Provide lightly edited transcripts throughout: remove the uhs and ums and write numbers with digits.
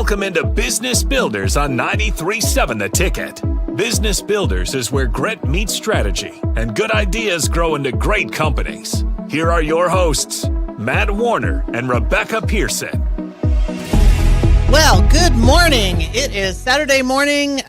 Welcome into Business Builders on 93.7 The Ticket. Business Builders is where grit meets strategy and good ideas grow into great companies. Here are your hosts, Matt Warner and Rebecca Pearson. Well, good morning. It is Saturday morning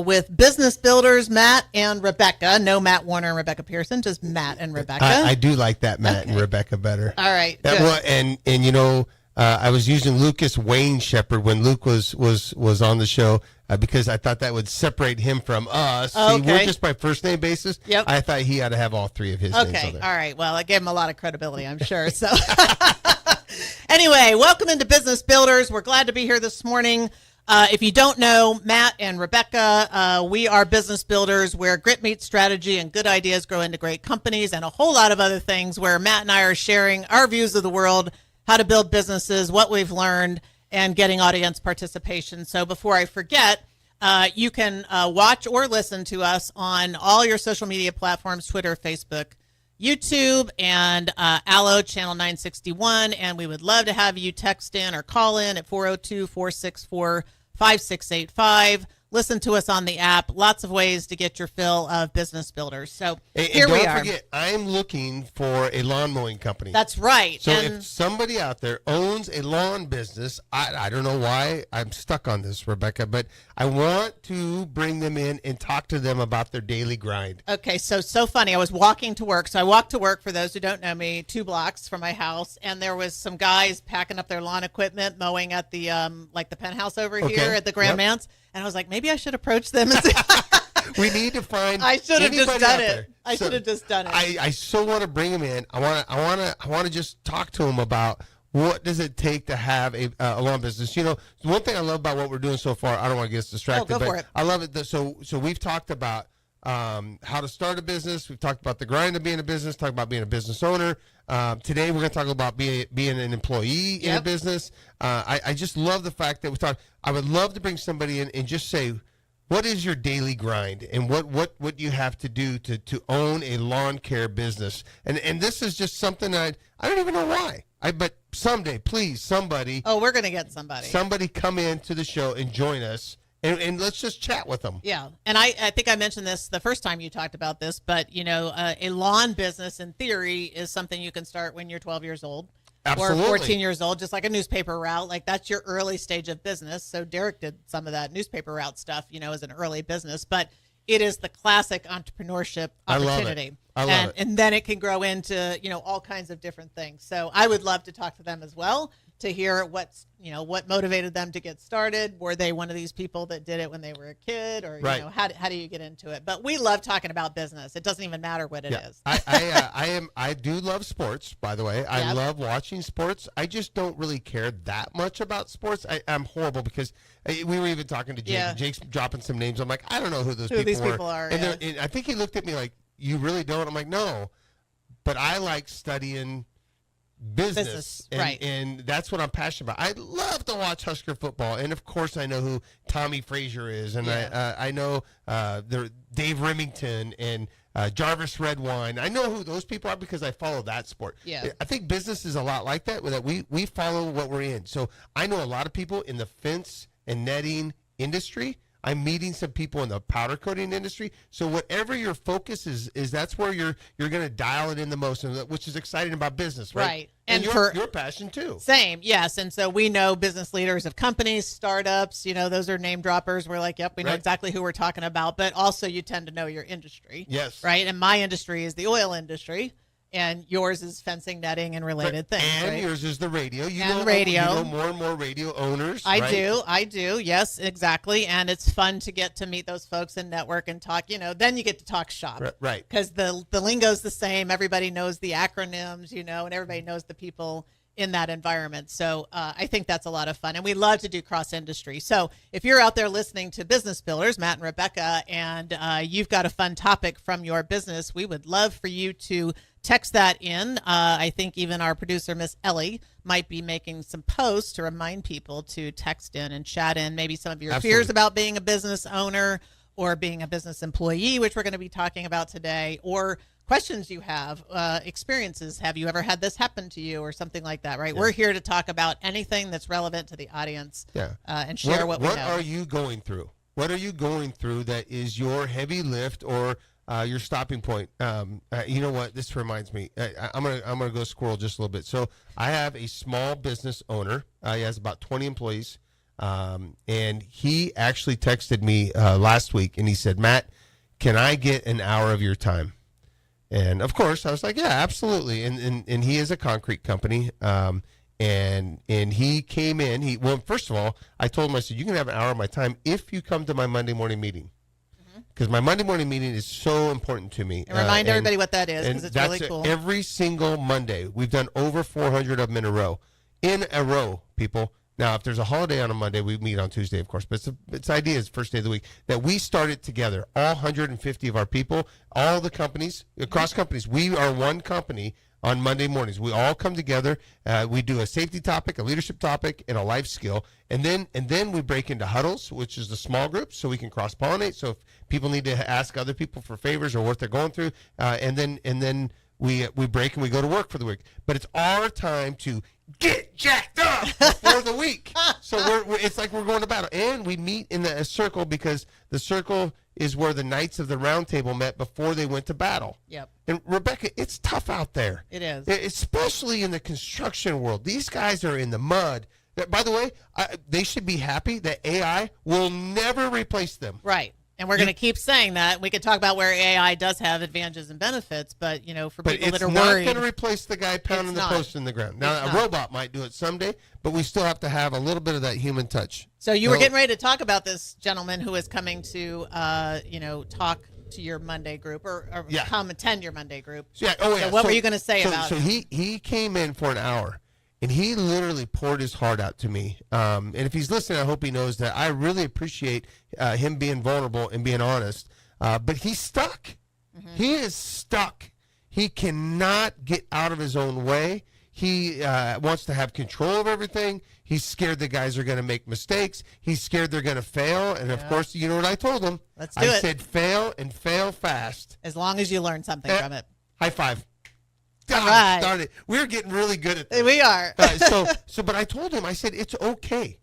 with Business Builders, Matt and Rebecca. No Matt Warner and Rebecca Pearson, just Matt and Rebecca. I do like that Matt and Rebecca better. All right. That good. one, and you know, I was using Lucas Wayne Shepherd when Luke was on the show because I thought that would separate him from us. Okay. See, we're just by first name basis. Yep. I thought he had to have all three of his names Okay. on there. All right. Well, I gave him a lot of credibility, I'm sure. So anyway, welcome into Business Builders. We're glad to be here this morning. If you don't know, Matt and Rebecca, we are business builders where grit meets strategy and good ideas grow into great companies and a whole lot of other things where Matt and I are sharing our views of the world, how to build businesses, what we've learned, and getting audience participation. So before I forget, you can watch or listen to us on all your social media platforms, Twitter, Facebook, YouTube, and Allo Channel 961. And we would love to have you text in or call in at 402-464-5685. Listen to us on the app. Lots of ways to get your fill of Business Builders. So here we are. Don't forget, I'm looking for a lawn mowing company. That's right. So if somebody out there owns a lawn business, I don't know why I'm stuck on this, Rebecca, but I want to bring them in and talk to them about their daily grind. Okay, so funny. I was walking to work. So I walked to work, for those who don't know me, 2 blocks from my house, and there was some guys packing up their lawn equipment, mowing at the the penthouse over here at the Grand Manse. And I was like, maybe I should approach them and say, we need to find. I should have just done it. There. I should have just done it. I so want to bring them in. I want to just talk to them about what does it take to have a lawn business. You know, one thing I love about what we're doing so far. I don't want to get us distracted, go but for it. I love it. So we've talked about how to start a business. We've talked about the grind of being a business. Talked about being a business owner. Today we're going to talk about being an employee in a business. I just love the fact that we thought I would love to bring somebody in and just say, what is your daily grind and what you have to do to own a lawn care business? And this is just something I don't even know why. But someday, please, somebody. Oh, we're going to get somebody. Somebody come into the show and join us. And let's just chat with them. Yeah. And I think I mentioned this the first time you talked about this, but, you know, a lawn business in theory is something you can start when you're 12 years old. Absolutely. Or 14 years old, just like a newspaper route. Like, that's your early stage of business. So Derek did some of that newspaper route stuff, you know, as an early business. But it is the classic entrepreneurshut opportunity. I love it. And then it can grow into, you know, all kinds of different things. So I would love to talk to them as well, to hear what motivated them to get started. Were they one of these people that did it when they were a kid, or right. you know, how do you get into it? But we love talking about business. It doesn't even matter what it is. I do love sports, by the way. I love watching sports. I just don't really care that much about sports. I'm horrible because we were even talking to Jake. Yeah. And Jake's dropping some names. I'm like, I don't know who these people are. And, and I think he looked at me like, you really don't? I'm like, no, but I like studying business. Right. And that's what I'm passionate about. I love to watch Husker football, and of course I know who Tommy Frazier is, and I know Dave Remington and Jarvis Redwine. I know who those people are because I follow that sport. Yeah. I think business is a lot like that we follow what we're in. So I know a lot of people in the fence and netting industry. I'm meeting some people in the powder coating industry. So whatever your focus is that's where you're going to dial it in the most, which is exciting about business, right? Right. And your passion too. Same, yes. And so we know business leaders of companies, startups, you know, those are name droppers. We're like, yep, we know exactly who we're talking about. But also you tend to know your industry. Yes. Right? And my industry is the oil industry. And yours is fencing, netting, and related things. And yours is the radio. You know more and more radio owners. I do. Yes, exactly. And it's fun to get to meet those folks and network and talk. You know, then you get to talk shop. Right. Because the lingo's the same. Everybody knows the acronyms, you know, and everybody knows the people in that environment. So I think that's a lot of fun. And we love to do cross-industry. So if you're out there listening to Business Builders, Matt and Rebecca, and you've got a fun topic from your business, we would love for you to text that in. I think even our producer, Miss Ellie, might be making some posts to remind people to text in and chat in maybe some of your fears about being a business owner or being a business employee, which we're going to be talking about today, or questions you have, experiences. Have you ever had this happen to you or something like that, right? We're here to talk about anything that's relevant to the audience and share what we know. What are you going through? What are you going through that is your heavy lift or your stopping point? You know what? This reminds me. I'm gonna go squirrel just a little bit. So I have a small business owner. He has about 20 employees, and he actually texted me last week, and he said, "Matt, can I get an hour of your time?" And of course, I was like, "Yeah, absolutely." And he is a concrete company. And he came in. Well, first of all, I told him, I said, "You can have an hour of my time if you come to my Monday morning meeting." Because my Monday morning meeting is so important to me. And remind everybody what that is, because it's really cool. Every single Monday. We've done over 400 of them in a row. In a row, people. Now, if there's a holiday on a Monday, we meet on Tuesday, of course. But it's ideas, first day of the week, that we started together. All 150 of our people, all the companies, across companies. We are one company on Monday mornings. We all come together. We do a safety topic, a leadership topic, and a life skill. And then we break into huddles, which is the small groups, so we can cross-pollinate. So if people need to ask other people for favors or what they're going through, and then we break and we go to work for the week. But it's our time to get jacked up for the week. So it's like we're going to battle. And we meet in a circle, because the circle is where the Knights of the Round Table met before they went to battle. Yep. And Rebecca, it's tough out there. It is. Especially in the construction world. These guys are in the mud. By the way, they should be happy that AI will never replace them. Right. And we're going to keep saying that. We could talk about where AI does have advantages and benefits, but for people that are worried, it's not going to replace the guy pounding the post in the ground. Now, a robot might do it someday, but we still have to have a little bit of that human touch. So you were getting ready to talk about this gentleman who is coming to, talk to your Monday group or come attend your Monday group. So what were you going to say about him? So he came in for an hour. And he literally poured his heart out to me. And if he's listening, I hope he knows that I really appreciate him being vulnerable and being honest. But he's stuck. Mm-hmm. He is stuck. He cannot get out of his own way. He wants to have control of everything. He's scared the guys are going to make mistakes. He's scared they're going to fail. And, of course, you know what I told him? Let's do it. I said fail and fail fast. As long as you learn something from it. High five. All right. Darn it. We're getting really good at this. We are. But I told him, I said, it's okay.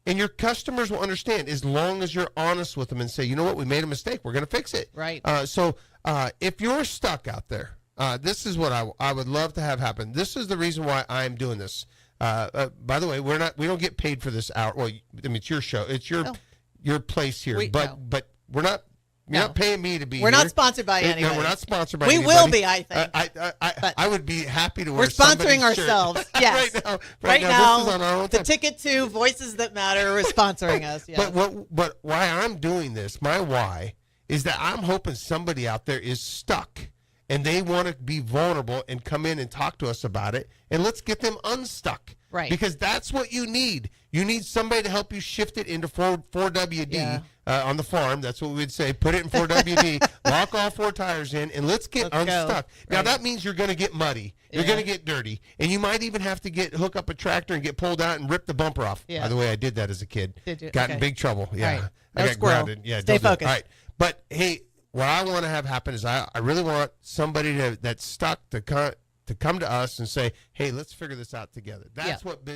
And your customers will understand as long as you're honest with them and say, you know what, we made a mistake. We're going to fix it. Right. So if you're stuck out there, this is what I would love to have happen. This is the reason why I'm doing this. By the way, we don't get paid for this hour. Well, I mean, it's your show. It's your place here. But we're not. You're not paying me to be We're here. not sponsored by anybody. No, we're not sponsored by anybody. We will be, I think. I would be happy to wear We're sponsoring somebody's ourselves. Shirt. Yes. right now, this is on our own the time. Ticket to Voices That Matter is sponsoring us. Yes. But why I'm doing this, my why, is that I'm hoping somebody out there is stuck and they want to be vulnerable and come in and talk to us about it, and let's get them unstuck. Right. Because that's what you need. You need somebody to help you shift it into 4WD on the farm. That's what we would say. Put it in 4WD, lock all 4 tires in, and let's get unstuck. Now, that means you're going to get muddy. You're going to get dirty. And you might even have to hook up a tractor and get pulled out and rip the bumper off. Yeah. By the way, I did that as a kid. Did you? Got in big trouble. Yeah. Right. I got grounded. Yeah. Stay focused. All right. But, hey, what I want to have happen is I really want somebody that's stuck to come to us and say, hey, let's figure this out together. That's what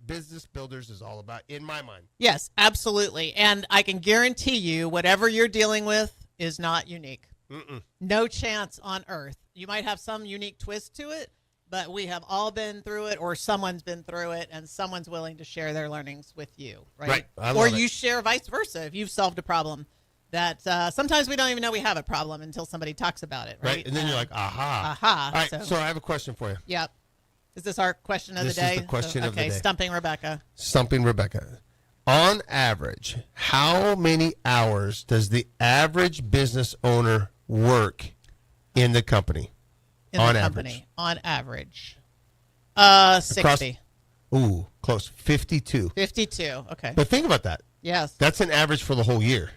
Business Builders is all about, in my mind. Yes, absolutely. And I can guarantee you whatever you're dealing with is not unique. Mm-mm. No chance on earth. You might have some unique twist to it, but we have all been through it, or someone's been through it, and someone's willing to share their learnings with you, right? Or you share vice versa if you've solved a problem. That sometimes we don't even know we have a problem until somebody talks about it, right? And then you're like, aha. Aha. All right, so I have a question for you. Yep. Is this our question of the day? This is the question of the day. Okay, Stumping Rebecca. Stumping Rebecca. On average, how many hours does the average business owner work in the company? On average. 60. Ooh, close. 52. 52, okay. But think about that. Yes. That's an average for the whole year.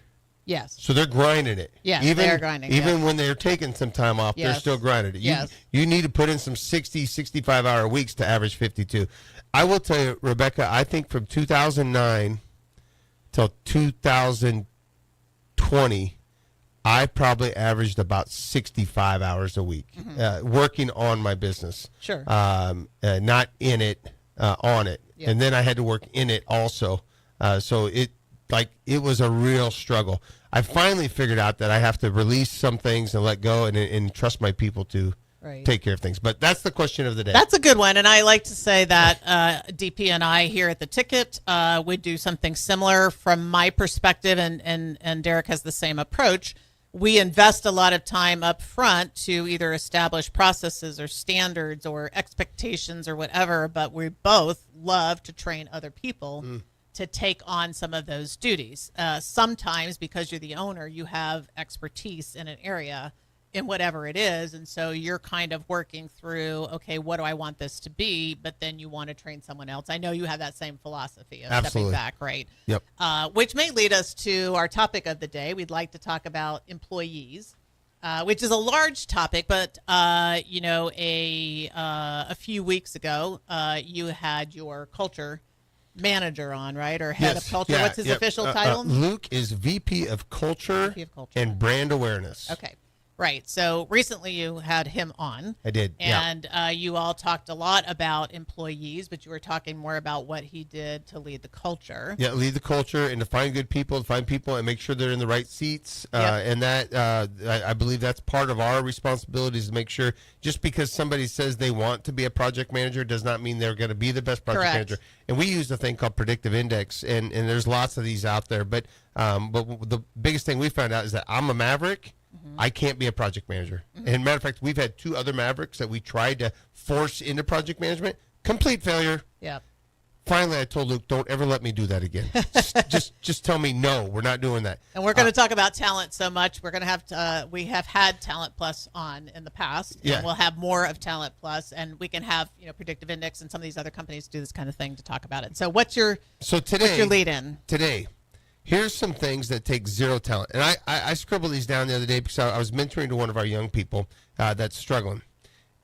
Yes. So they're grinding it. Yes, they are grinding. Even when they're taking some time off, they're still grinding it. You need to put in some 60, 65-hour weeks to average 52. I will tell you, Rebecca, I think from 2009 till 2020, I probably averaged about 65 hours a week working on my business. Sure. Not in it, on it. Yeah. And then I had to work in it also. So it was a real struggle. I finally figured out that I have to release some things and let go and trust my people to take care of things. But that's the question of the day. That's a good one. And I like to say that DP and I here at the Ticket would do something similar from my perspective, and Derek has the same approach. We invest a lot of time up front to either establish processes or standards or expectations or whatever, but we both love to train other people to take on some of those duties. Sometimes because you're the owner, you have expertise in an area in whatever it is, and so you're kind of working through, okay, what do I want this to be, but then you want to train someone else. I know you have that same philosophy of stepping back, right? Yep. Which may lead us to our topic of the day. We'd like to talk about employees, which is a large topic, but a few weeks ago, you had your culture manager on, right? Or head of culture. What's his official title? Luke is VP of Culture and Brand Awareness. Okay. Right. So recently you had him on. I did. And you all talked a lot about employees, but you were talking more about what he did to lead the culture. Yeah, lead the culture and to find good people, to find people and make sure they're in the right seats. And that, I believe that's part of our responsibilities, to make sure just because somebody says they want to be a project manager does not mean they're going to be the best project manager. And we use a thing called Predictive Index, and there's lots of these out there. But the biggest thing we found out is that I'm a maverick. I can't be a project manager. And matter of fact, we've had 2 other mavericks that we tried to force into project management. Complete failure. Yeah. Finally, I told Luke, don't ever let me do that again. just tell me, no, we're not doing that. And we're going to talk about talent so much. We're going to have we have had Talent Plus on in the past. Yeah. And we'll have more of Talent Plus, and we can have Predictive Index and some of these other companies do this kind of thing to talk about it. So what's your lead in? Today, here's some things that take zero talent. And I scribbled these down the other day because I was mentoring to one of our young people that's struggling.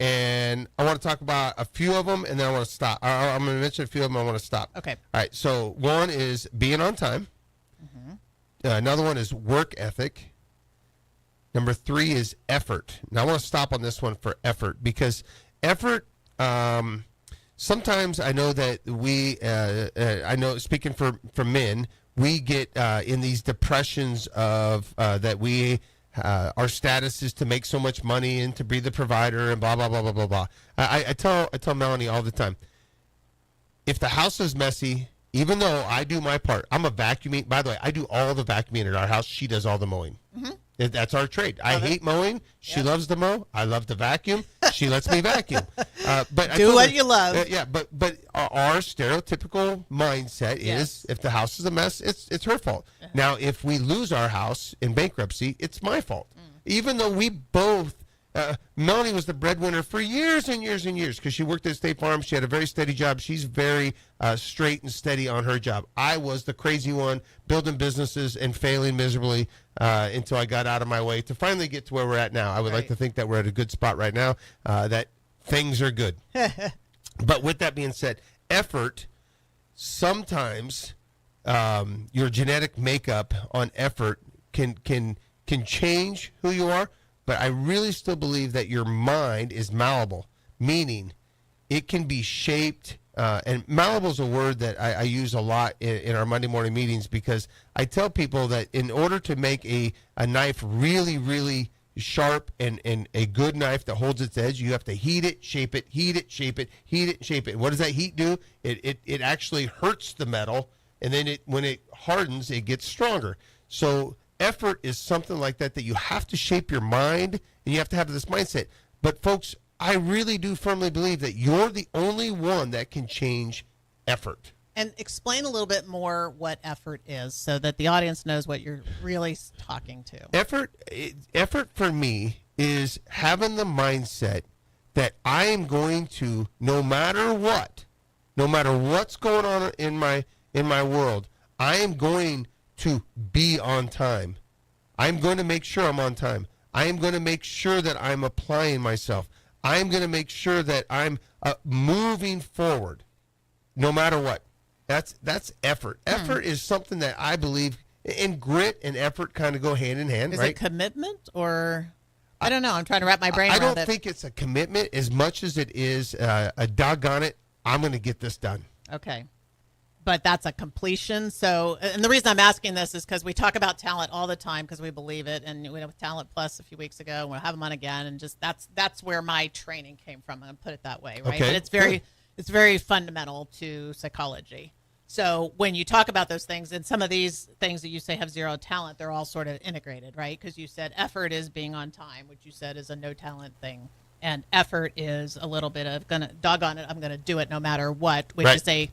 And I want to talk about a few of them, and then I want to stop. I'm going to mention a few of them, I want to stop. Okay. All right, so one is being on time. Another one is work ethic. Number 3 is effort. Now, I want to stop on this one for effort, because effort, sometimes I know that I know, speaking for men, we get in these depressions of that our status is to make so much money and to be the provider and blah, blah, blah, blah, blah, blah. I tell Melanie all the time, if the house is messy, even though I do my part, I'm a vacuuming. By the way, I do all the vacuuming in our house. She does all the mowing. That's our trade. I hate mowing. She loves to mow. I love to vacuum. She lets me vacuum. But do what you love. But our stereotypical mindset is if the house is a mess, it's her fault. Now, if we lose our house in bankruptcy, it's my fault. Even though we both, Melanie was the breadwinner for years and years and years because she worked at State Farm. She had a very steady job. She's very straight and steady on her job. I was the crazy one, building businesses and failing miserably until I got out of my way to finally get to where we're at now. I would like to think that we're at a good spot right now, that things are good. But with that being said, effort, sometimes your genetic makeup on effort can change who you are. But I really still believe that your mind is malleable, meaning it can be shaped. And malleable is a word that I use a lot in our Monday morning meetings, because I tell people that in order to make a knife really, really sharp and a good knife that holds its edge, you have to heat it, shape it, heat it, shape it, heat it, and shape it. And what does that heat do? It actually hurts the metal, and then when it hardens, it gets stronger. So effort is something like that you have to shape your mind, and you have to have this mindset. But folks, I really do firmly believe that you're the only one that can change effort. And explain a little bit more what effort is so that the audience knows what you're really talking to. Effort for me is having the mindset that I am going to, no matter what's going on in my world, I am going to be on time. I'm going to make sure I'm on time. I am going to make sure that I'm applying myself. I am going to make sure that I'm moving forward no matter what. That's effort. Effort is something that I believe And grit and effort kind of go hand in hand, Is right? it commitment or I don't know. I'm trying to wrap my brain I around don't it. think it's a commitment as much as it is a doggone it, I'm going to get this done. Okay. But that's a completion. So, and the reason I'm asking this is because we talk about talent all the time because we believe it. And we had Talent Plus a few weeks ago, and we'll have them on again. And just that's where my training came from. I'm going to put it that way, right? Okay, But it's very fundamental to psychology. So when you talk about those things, and some of these things that you say have zero talent, they're all sort of integrated, right? Because you said effort is being on time, which you said is a no talent thing. And effort is a little bit of doggone it, I'm going to do it no matter what, which Right. is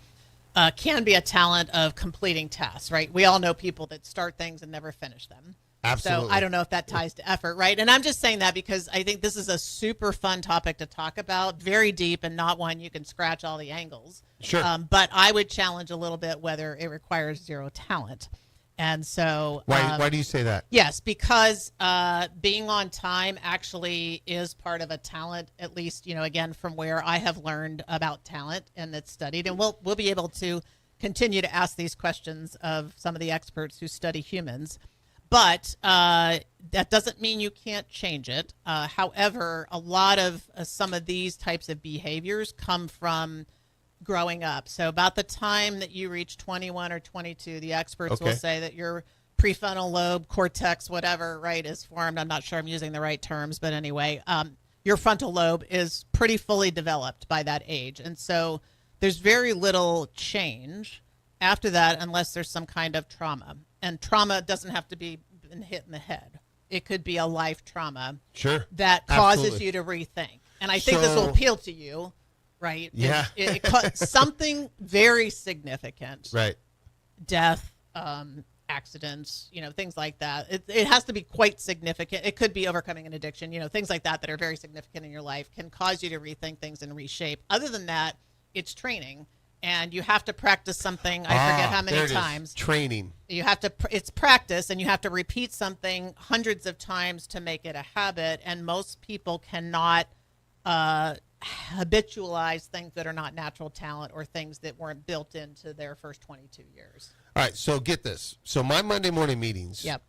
can be a talent of completing tasks, right? We all know people that start things and never finish them. Absolutely. So I don't know if that ties to effort, right? And I'm just saying that because I think this is a super fun topic to talk about, very deep and not one you can scratch all the angles. Sure. But I would challenge a little bit whether it requires zero talent. And so Why do you say that? yes, because being on time actually is part of a talent, at least, again, from where I have learned about talent and it's studied. And we'll be able to continue to ask these questions of some of the experts who study humans. But that doesn't mean you can't change it. However, a lot of some of these types of behaviors come from growing up. So about the time that you reach 21 or 22, the experts will Okay. say that your prefrontal lobe, cortex, whatever, right, is formed. I'm not sure I'm using the right terms, but anyway, your frontal lobe is pretty fully developed by that age. And so there's very little change after that unless there's some kind of trauma. And trauma doesn't have to be hit in the head. It could be a life trauma Sure. that causes Absolutely. you to rethink. And I think this will So- appeal to you, right? Yeah. Something very significant, Right. death, accidents, things like that. It has to be quite significant. It could be overcoming an addiction, things like that are very significant in your life can cause you to rethink things and reshape. Other than that, it's training. And you have to practice something. I forget how there many it is. times. Training. You have to, it's practice, and you have to repeat something hundreds of times to make it a habit. And most people cannot habitualize things that are not natural talent or things that weren't built into their first 22 years. All right, so get this. So my Monday morning meetings Yep.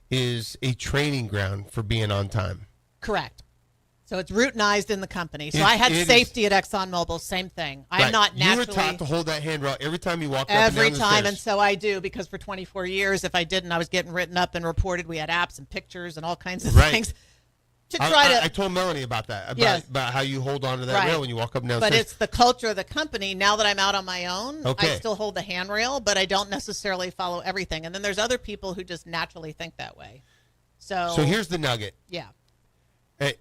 is a training ground for being on time. Correct. So it's routinized in the company. So It- I had it is- safety at ExxonMobil, same thing. I'm Right. not You were naturally taught to hold that handrail every time you walk up every and down the time, stairs. and so I do, because for 24 years, if I didn't, I was getting written up and reported. We had apps and pictures and all kinds of Right. things to try to. I told Melanie about that, Yes. about how you hold on to that Right. rail when you walk up and down the But stairs. it's the culture of the company. Now that I'm out on my own, Okay. I still hold the handrail, but I don't necessarily follow everything. And then there's other people who just naturally think that way. So here's the nugget. yeah.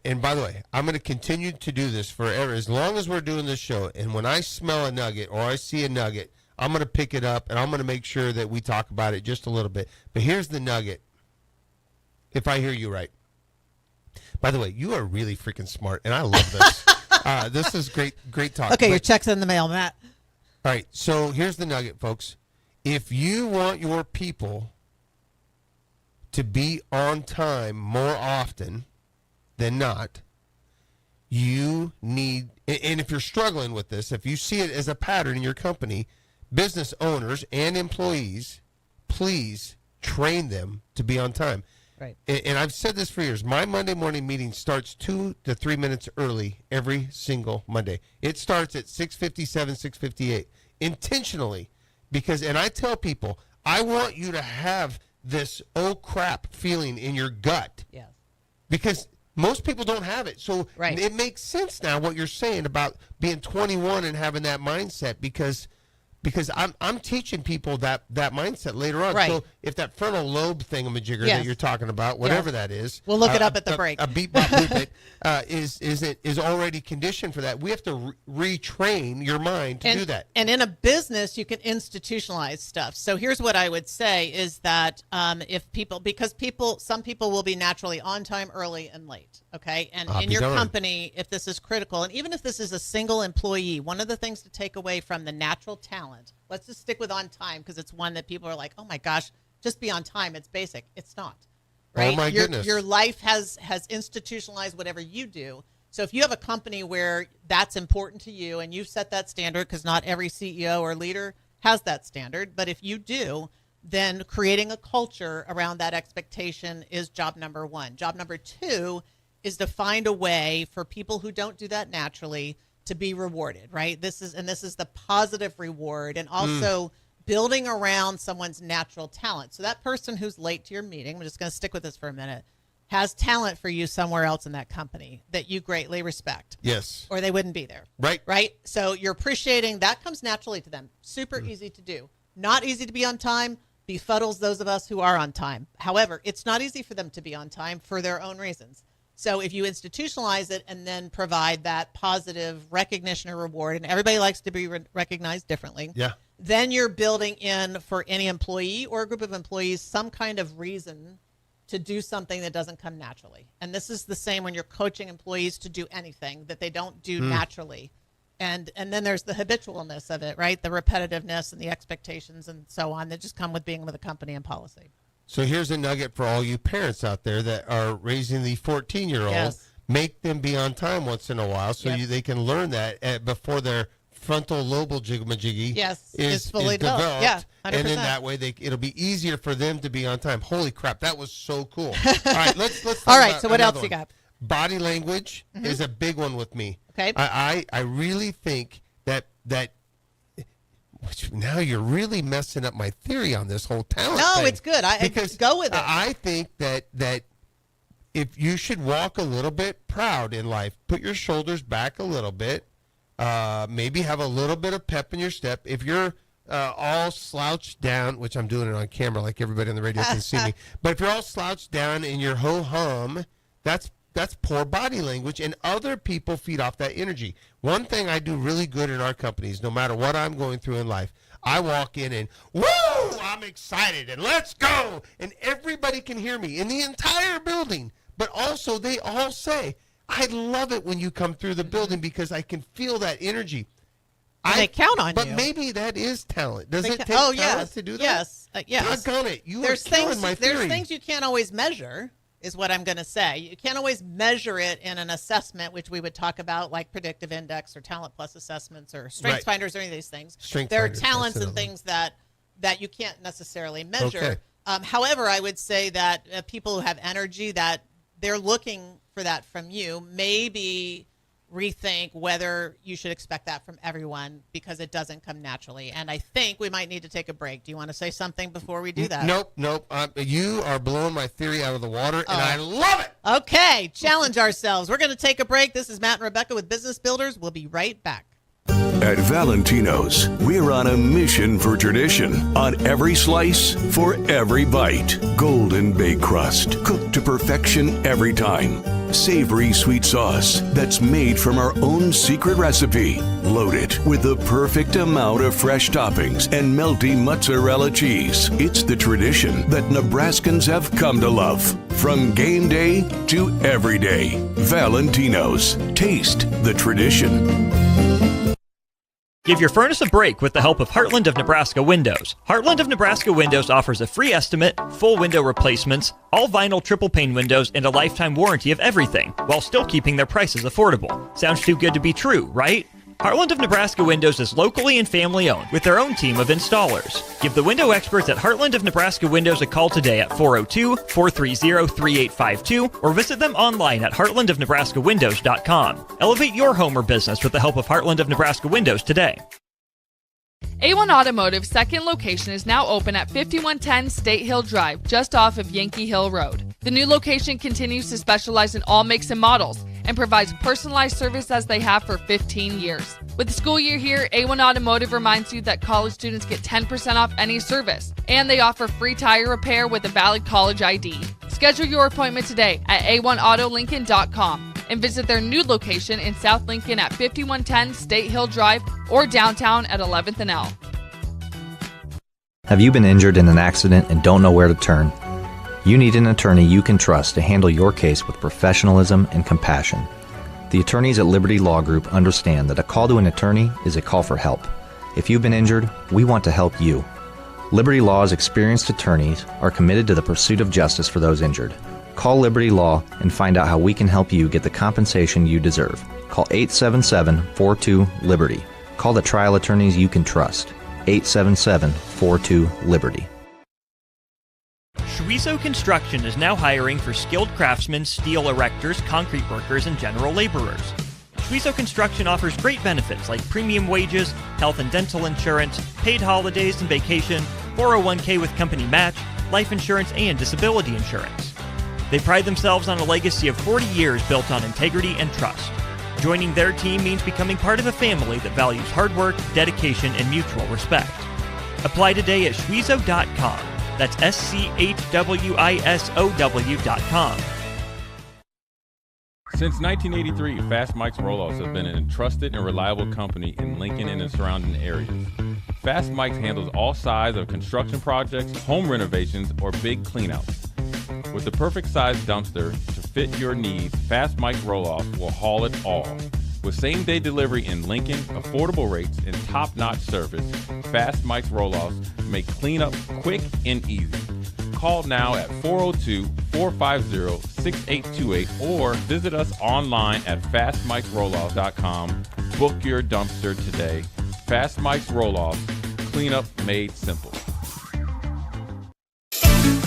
And by the way, I'm going to continue to do this forever as long as we're doing this show. And when I smell a nugget or I see a nugget, I'm going to pick it up and I'm going to make sure that we talk about it just a little bit. But here's the nugget, if I hear you right. By the way, you are really freaking smart, and I love this. This is great talk. Okay, But- your check's in the mail, Matt. all right, so here's the nugget, folks. If you want your people to be on time more often than not, you need, and if you're struggling with this, if you see it as a pattern in your company, business owners and employees, please train them to be on time. Right. And I've said this for years. My Monday morning meeting starts 2 to 3 minutes early every single Monday. It starts at 6:57, 6:58, intentionally, because, and I tell people, I want you to have this oh crap feeling in your gut, Yes. because most people don't have it. So Right. it makes sense now what you're saying about being 21 and having that mindset, because I'm teaching people that mindset later on. Right. So if that frontal lobe thingamajigger Yes. that you're talking about, whatever that is, We'll look it up at the break. A beat bop boop it, is already conditioned for that. We have to retrain your mind to do that. And in a business, you can institutionalize stuff. So here's what I would say is that some people will be naturally on time, early, and late. Okay. And I'll in be your darned. company, if this is critical, and even if this is a single employee, one of the things to take away from the natural talent, let's just stick with on time, because it's one that people are like, oh my gosh, just be on time. It's basic. It's not. Right? Oh my your, goodness. Your life has institutionalized whatever you do. So if you have a company where that's important to you and you've set that standard, because not every CEO or leader has that standard, but if you do, then creating a culture around that expectation is job number one. Job number two is to find a way for people who don't do that naturally to be rewarded, right? This is the positive reward, and also building around someone's natural talent. So that person who's late to your meeting, I'm just going to stick with this for a minute, has talent for you somewhere else in that company that you greatly respect. Yes. Or they wouldn't be there. Right. Right? So you're appreciating, that comes naturally to them. Super easy to do. Not easy to be on time, befuddles those of us who are on time. However, it's not easy for them to be on time for their own reasons. So if you institutionalize it and then provide that positive recognition or reward, and everybody likes to be recognized differently, then you're building in for any employee or a group of employees some kind of reason to do something that doesn't come naturally. And this is the same when you're coaching employees to do anything that they don't do naturally. And then there's the habitualness of it, right? The repetitiveness and the expectations and so on that just come with being with a company and policy. So here's a nugget for all you parents out there that are raising the 14-year-old. Yes. Make them be on time once in a while so they can learn that before their frontal lobal jiggy is fully developed. Yeah, 100%. And in that way, it'll be easier for them to be on time. Holy crap, that was so cool. All right, let's talk all right, about so what else one. you got? Body language is a big one with me. Okay. I really think that which now you're really messing up my theory on this whole talent No, thing. it's good. Because go with it. I think that if you should walk a little bit proud in life, put your shoulders back a little bit, maybe have a little bit of pep in your step. If you're all slouched down, which I'm doing it on camera like everybody on the radio can see me, but if you're all slouched down in your ho-hum, that's poor body language, and other people feed off that energy. One thing I do really good in our companies, no matter what I'm going through in life, I walk in and, woo, I'm excited, and let's go, and everybody can hear me in the entire building, but also they all say, I love it when you come through the building because I can feel that energy. They count on you. But maybe that is talent. Does it take talent to do that? Yes. Yes. Doggone it. There's are killing my theory. There's things you can't always measure, is what I'm going to say. You can't always measure it in an assessment, which we would talk about, like predictive index or talent plus assessments or strengths finders or any of these things. There are talents and things that you can't necessarily measure. Okay. However, I would say that people who have energy, that they're looking for that from you, maybe rethink whether you should expect that from everyone because it doesn't come naturally. And I think we might need to take a break. Do you want to say something before we do that? Nope. You are blowing my theory out of the water, and I love it. Okay, challenge ourselves. We're going to take a break. This is Matt and Rebecca with Business Builders. We'll be right back. At Valentino's, we're on a mission for tradition. On every slice, for every bite. Golden baked crust, cooked to perfection every time. Savory sweet sauce that's made from our own secret recipe. Loaded with the perfect amount of fresh toppings and melty mozzarella cheese. It's the tradition that Nebraskans have come to love. From game day to every day. Valentino's. Taste the tradition. Give your furnace a break with the help of Heartland of Nebraska Windows. Heartland of Nebraska Windows offers a free estimate, full window replacements, all vinyl triple pane windows, and a lifetime warranty of everything, while still keeping their prices affordable. Sounds too good to be true, right? Heartland of Nebraska Windows is locally and family owned with their own team of installers. Give the window experts at Heartland of Nebraska Windows a call today at 402-430-3852 or visit them online at heartlandofnebraskawindows.com. Elevate your home or business with the help of Heartland of Nebraska Windows today. A1 Automotive's second location is now open at 5110 State Hill Drive, just off of Yankee Hill Road. The new location continues to specialize in all makes and models and provides personalized service as they have for 15 years. With the school year here, A1 Automotive reminds you that college students get 10% off any service, and they offer free tire repair with a valid college ID. Schedule your appointment today at a1autolincoln.com and visit their new location in South Lincoln at 5110 State Hill Drive or downtown at 11th and L. Have you been injured in an accident and don't know where to turn? You need an attorney you can trust to handle your case with professionalism and compassion. The attorneys at Liberty Law Group understand that a call to an attorney is a call for help. If you've been injured, we want to help you. Liberty Law's experienced attorneys are committed to the pursuit of justice for those injured. Call Liberty Law and find out how we can help you get the compensation you deserve. Call 877-42-LIBERTY. Call the trial attorneys you can trust. 877-42-LIBERTY. Schwezo Construction is now hiring for skilled craftsmen, steel erectors, concrete workers, and general laborers. Schwezo Construction offers great benefits like premium wages, health and dental insurance, paid holidays and vacation, 401k with company match, life insurance, and disability insurance. They pride themselves on a legacy of 40 years built on integrity and trust. Joining their team means becoming part of a family that values hard work, dedication, and mutual respect. Apply today at Schwezo.com. That's SCHWISOW.com. Since 1983, Fast Mike's Roll-Offs have been an trusted and reliable company in Lincoln and the surrounding areas. Fast Mike's handles all sides of construction projects, home renovations, or big cleanouts. With the perfect size dumpster to fit your needs, Fast Mike's Roll-Offs will haul it all. With same-day delivery in Lincoln, affordable rates, and top-notch service, Fast Mike's Roll-Offs make cleanup quick and easy. Call now at 402-450-6828 or visit us online at fastmikesrolloffs.com. Book your dumpster today. Fast Mike's Roll-Offs, cleanup made simple.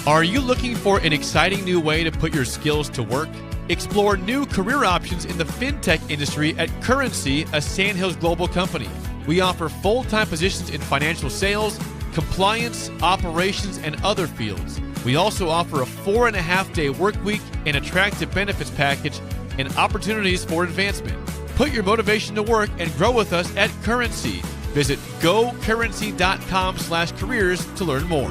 Are you looking for an exciting new way to put your skills to work? Explore new career options in the fintech industry at Currency, a Sandhills Global company. We offer full-time positions in financial sales, compliance, operations, and other fields. We also offer a 4.5-day work week, an attractive benefits package, and opportunities for advancement. Put your motivation to work and grow with us at Currency. Visit gocurrency.com/careers to learn more.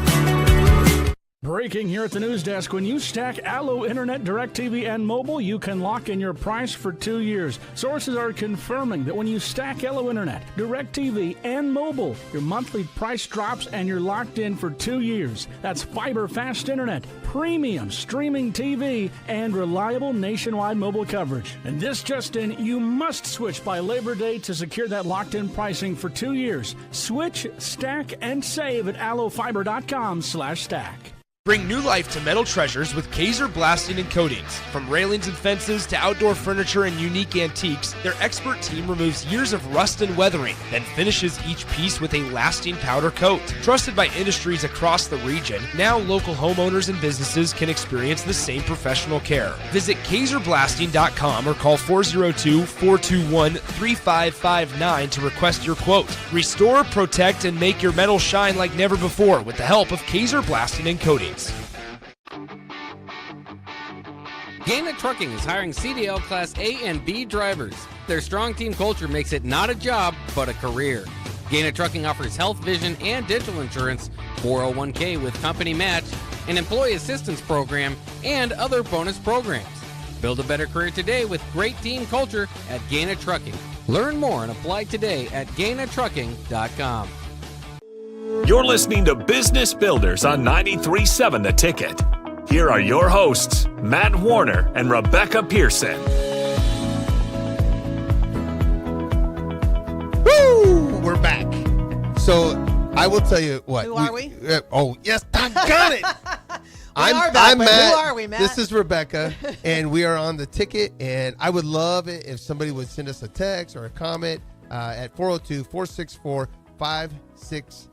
Breaking here at the news desk. When you stack Allo Internet, DirecTV, and mobile, you can lock in your price for 2 years. Sources are confirming that when you stack Allo Internet, DirecTV, and mobile, your monthly price drops and you're locked in for 2 years. That's fiber fast internet, premium streaming TV, and reliable nationwide mobile coverage. And this just in, you must switch by Labor Day to secure that locked-in pricing for 2 years. Switch, stack, and save at allofiber.com/stack. Bring new life to metal treasures with Kaiser Blasting and Coatings. From railings and fences to outdoor furniture and unique antiques, their expert team removes years of rust and weathering, then finishes each piece with a lasting powder coat. Trusted by industries across the region, now local homeowners and businesses can experience the same professional care. Visit KaiserBlasting.com or call 402-421-3559 to request your quote. Restore, protect, and make your metal shine like never before with the help of Kaiser Blasting and Coatings. Gaina Trucking is hiring CDL Class A and B drivers. Their strong team culture makes it not a job, but a career. Gaina Trucking offers health, vision, and dental insurance, 401k with company match, an employee assistance program, and other bonus programs. Build a better career today with great team culture at Gaina Trucking. Learn more and apply today at GainaTrucking.com. You're listening to Business Builders on 93.7 The Ticket. Here are your hosts, Matt Warner and Rebecca Pearson. Woo! We're back. So I will tell you what. Who are we? Oh, yes, I got it. I'm Matt. Who are we, Matt? This is Rebecca, and we are on The Ticket. And I would love it if somebody would send us a text or a comment at 402-464-5685.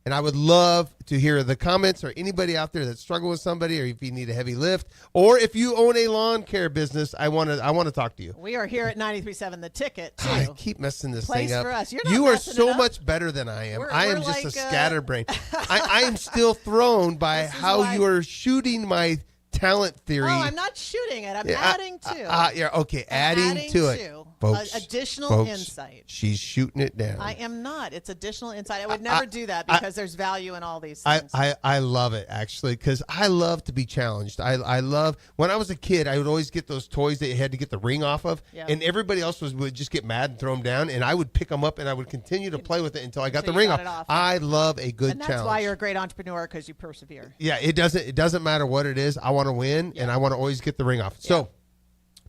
And I would love to hear the comments or anybody out there that struggle with somebody, or if you need a heavy lift, or if you own a lawn care business, I want to talk to you. We are here at 93.7 The Ticket, too. I keep messing this Place thing up. for us. You're not you are messing so it up. much better than I am. I am just like, a scatterbrain. I am still thrown by how you are shooting my talent theory. Oh, I'm not shooting it. I'm adding to. Yeah, okay, adding to it. Folks, additional insight. She's shooting it down. I am not. It's additional insight. I would never do that because there's value in all these things. I love it, actually, because I love to be challenged. I love, when I was a kid, I would always get those toys that you had to get the ring off of, and everybody else would just get mad and throw them down, and I would pick them up, and I would continue to play with it until I got the ring off. I love a good challenge. And that's why you're a great entrepreneur, because you persevere. Yeah, it doesn't matter what it is. I want to win, and I want to always get the ring off. So,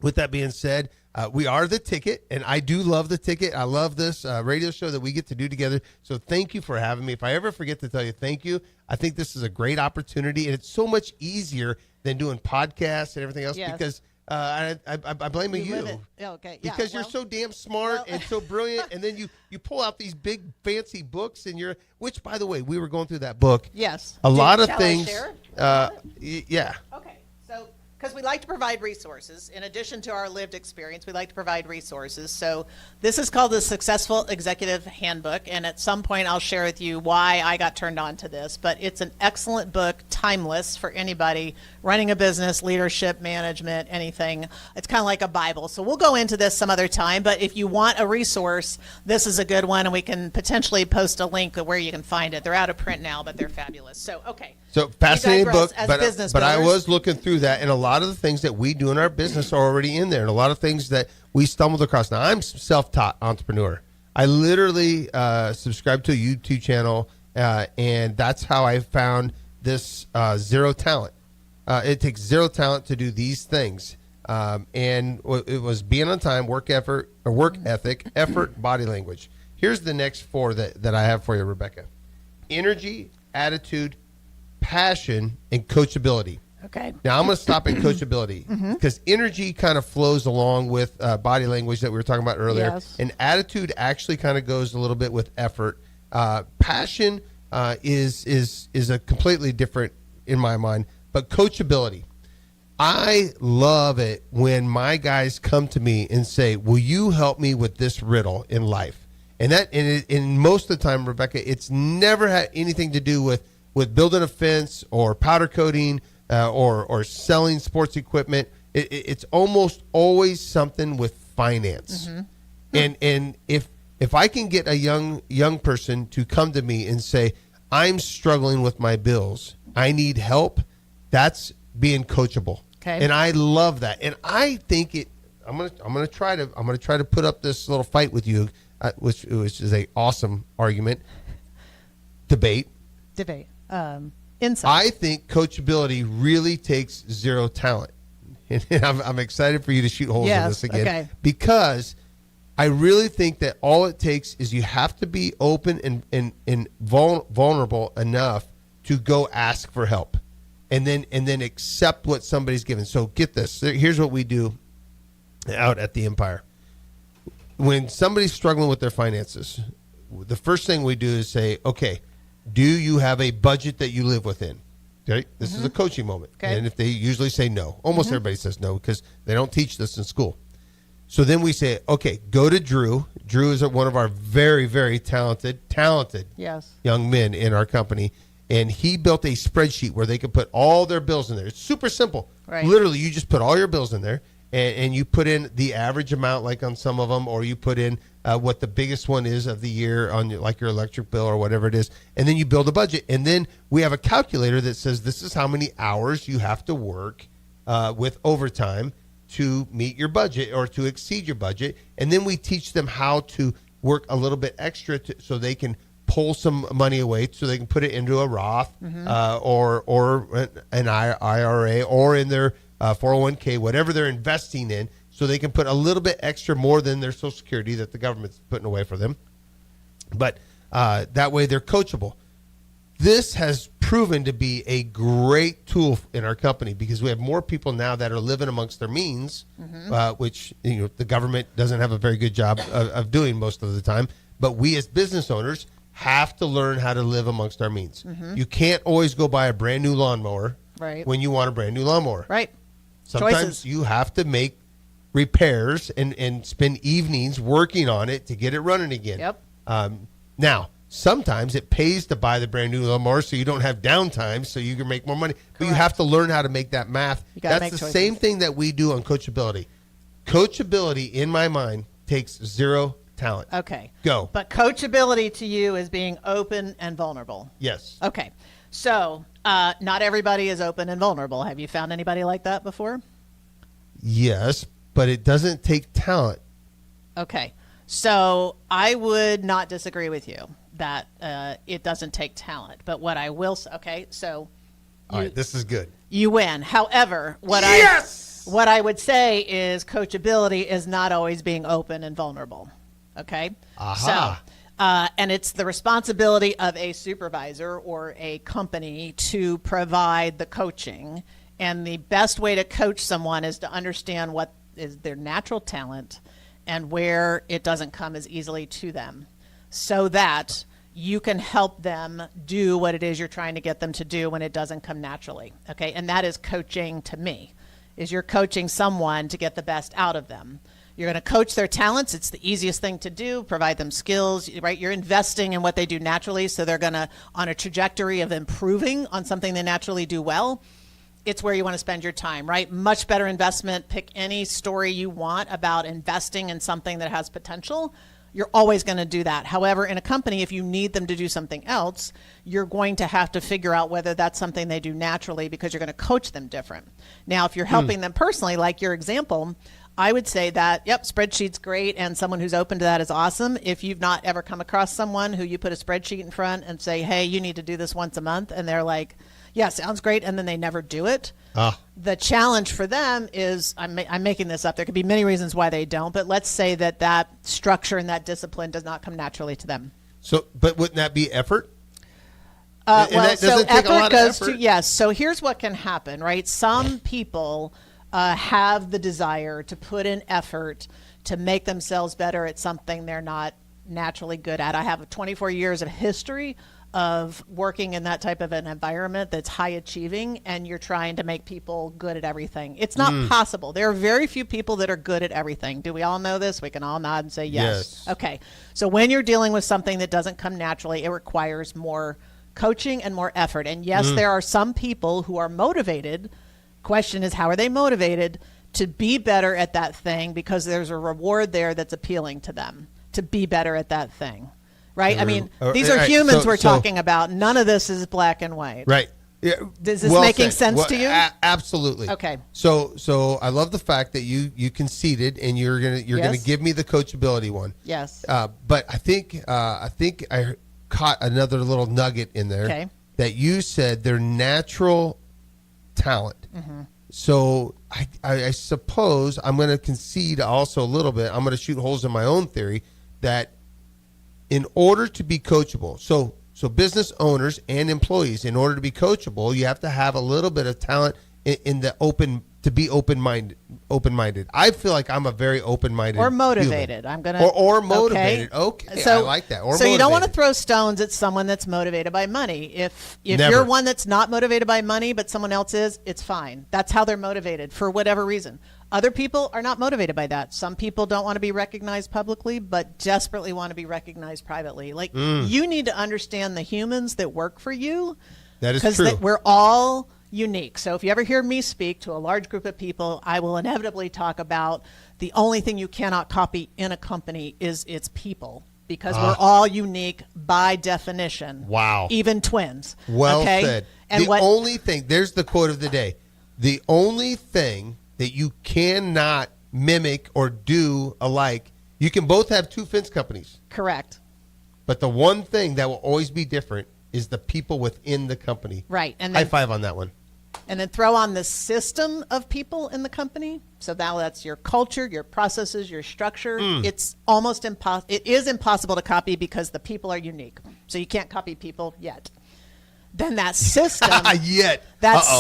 with that being said, we are The Ticket, and I do love The Ticket. I love this radio show that we get to do together. So thank you for having me. If I ever forget to tell you thank you, I think this is a great opportunity, and it's so much easier than doing podcasts and everything else because I blame You you. live it. Yeah, okay. Yeah, Because you're well- so damn smart and so brilliant, and then you pull out these big fancy books, and which, by the way, we were going through that book. Yes. A lot of Shall I things. share? Yeah. Okay, so because we like to provide resources, in addition to our lived experience, we like to provide resources. So this is called the Successful Executive Handbook, and at some point I'll share with you why I got turned on to this. But it's an excellent book, timeless for anybody running a business, leadership, management, anything. It's kind of like a Bible. So we'll go into this some other time. But if you want a resource, this is a good one, and we can potentially post a link where you can find it. They're out of print now, but they're fabulous. So okay. So fascinating digress book, as but business I builders. was looking through that, and a lot of the things that we do in our business are already in there, and a lot of things that we stumbled across. Now, I'm self-taught entrepreneur. I literally subscribe to a YouTube channel, and that's how I found this zero talent. It takes zero talent to do these things, and it was being on time, work ethic, effort, body language. Here's the next 4 that I have for you, Rebecca: energy, attitude, passion, and coachability. Okay. Now I'm going to stop at coachability because energy kind of flows along with body language that we were talking about earlier, Yes. and attitude actually kind of goes a little bit with effort. Passion is a completely different in my mind, but coachability. I love it when my guys come to me and say, "Will you help me with this riddle in life?" And most of the time, Rebecca, it's never had anything to do with building a fence or powder coating or selling sports equipment. It's almost always something with finance. And if I can get a young person to come to me and say, "I'm struggling with my bills, I need help," that's being coachable. Okay. And I love that. And I think I'm gonna try to put up this little fight with you, which is a awesome argument. Debate. Insight. I think coachability really takes zero talent. And I'm excited for you to shoot holes in this again. Okay. Because I really think that all it takes is you have to be open and vulnerable enough to go ask for help. And then accept what somebody's given. So get this. Here's what we do out at the Empire. When somebody's struggling with their finances, the first thing we do is say, "Okay, do you have a budget that you live within?" Okay, this is a coaching moment. Okay. And if they usually say no, almost everybody says no because they don't teach this in school. So then we say, "Okay, go to Drew." Drew is one of our very, very talented Yes. young men in our company. And he built a spreadsheet where they could put all their bills in there. It's super simple. Right. Literally, you just put all your bills in there, and you put in the average amount, like on some of them, or you put in what the biggest one is of the year on like your electric bill or whatever it is, and then you build a budget. And then we have a calculator that says this is how many hours you have to work with overtime to meet your budget or to exceed your budget. And then we teach them how to work a little bit extra so they can pull some money away so they can put it into a Roth or an IRA or in their 401k, whatever they're investing in, so they can put a little bit extra more than their Social Security that the government's putting away for them. But that way they're coachable. This has proven to be a great tool in our company because we have more people now that are living amongst their means, which the government doesn't have a very good job of doing most of the time. But we as business owners have to learn how to live amongst our means. You can't always go buy a brand new lawnmower Right. when you want a brand new lawnmower. Right. Sometimes Choices. you have to make repairs and spend evenings working on it to get it running again. Yep. Now, sometimes it pays to buy the brand new lawnmower so you don't have downtime so you can make more money. But you have to learn how to make that math. You gotta That's make the choices. same thing that we do on coachability. Coachability, in my mind, takes zero talent. Okay. Go. But coachability to you is being open and vulnerable. Yes. Okay. So not everybody is open and vulnerable. Have you found anybody like that before? Yes, but it doesn't take talent. Okay. So I would not disagree with you that it doesn't take talent. But what I will say, okay, so All right, this is good. you win. However, what I would say is coachability is not always being open and vulnerable. Okay? Aha. So, and it's the responsibility of a supervisor or a company to provide the coaching And the best way to coach someone is to understand what is their natural talent and where it doesn't come as easily to them, so that you can help them do what it is you're trying to get them to do when it doesn't come naturally. Okay. And that is coaching to me, is you're coaching someone to get the best out of them. You're going to coach their talents. It's the easiest thing to do, provide them skills, right? You're investing in what they do naturally. So they're going to, on a trajectory of improving on something they naturally do well. It's where you want to spend your time, right? Much better investment. Pick any story you want about investing in something that has potential. You're always going to do that. However, in a company, if you need them to do something else, you're going to have to figure out whether that's something they do naturally, because you're going to coach them different. Now, if you're helping them personally, like your example, I would say that, yep, spreadsheet's great, and someone who's open to that is awesome. If you've not ever come across someone who you put a spreadsheet in front and say, hey, you need to do this once a month, and they're like, yeah, sounds great, and then they never do it. The challenge for them is, I'm making this up, there could be many reasons why they don't, but let's say that structure and that discipline does not come naturally to them. So, but wouldn't that be effort? So effort goes to, yes. So here's what can happen, right? Some people have the desire to put in effort to make themselves better at something they're not naturally good at. I have 24 years of history of working in that type of an environment that's high achieving, and you're trying to make people good at everything. It's not possible. There are very few people that are good at everything. Do we all know this? We can all nod and say yes. Okay. So when you're dealing with something that doesn't come naturally, it requires more coaching and more effort. And yes, there are some people who are motivated. Question is, how are they motivated to be better at that thing, because there's a reward there that's appealing to them to be better at that thing. Right? I mean, these are humans we're talking about. None of this is black and white. Right. Yeah. Is this making sense to you? Absolutely. Okay. So I love the fact that you conceded, and you're gonna give me the coachability one. Yes. But I think I caught another little nugget in there that you said they're natural talent. Mm-hmm. So I suppose I'm going to concede also a little bit. I'm going to shoot holes in my own theory that in order to be coachable, so business owners and employees, in order to be coachable, you have to have a little bit of talent in the open-minded. I feel like I'm a very open-minded or motivated. Human. I'm gonna or motivated. Okay, so, I like that. Or so motivated. You don't want to throw stones at someone that's motivated by money. If you're one that's not motivated by money, but someone else is, it's fine. That's how they're motivated for whatever reason. Other people are not motivated by that. Some people don't want to be recognized publicly, but desperately want to be recognized privately. Like you need to understand the humans that work for you. That is true. Because we're all unique. So if you ever hear me speak to a large group of people, I will inevitably talk about the only thing you cannot copy in a company is its people, because we're all unique by definition. Wow. Even twins. Well okay? said. And only thing, there's the quote of the day. The only thing that you cannot mimic or do alike, you can both have two fence companies. Correct. But the one thing that will always be different is the people within the company. Right. And then, high five on that one. And then throw on the system of people in the company. So now that's your culture, your processes, your structure. It's almost impossible. It is impossible to copy because the people are unique. So you can't copy people yet. Then that system,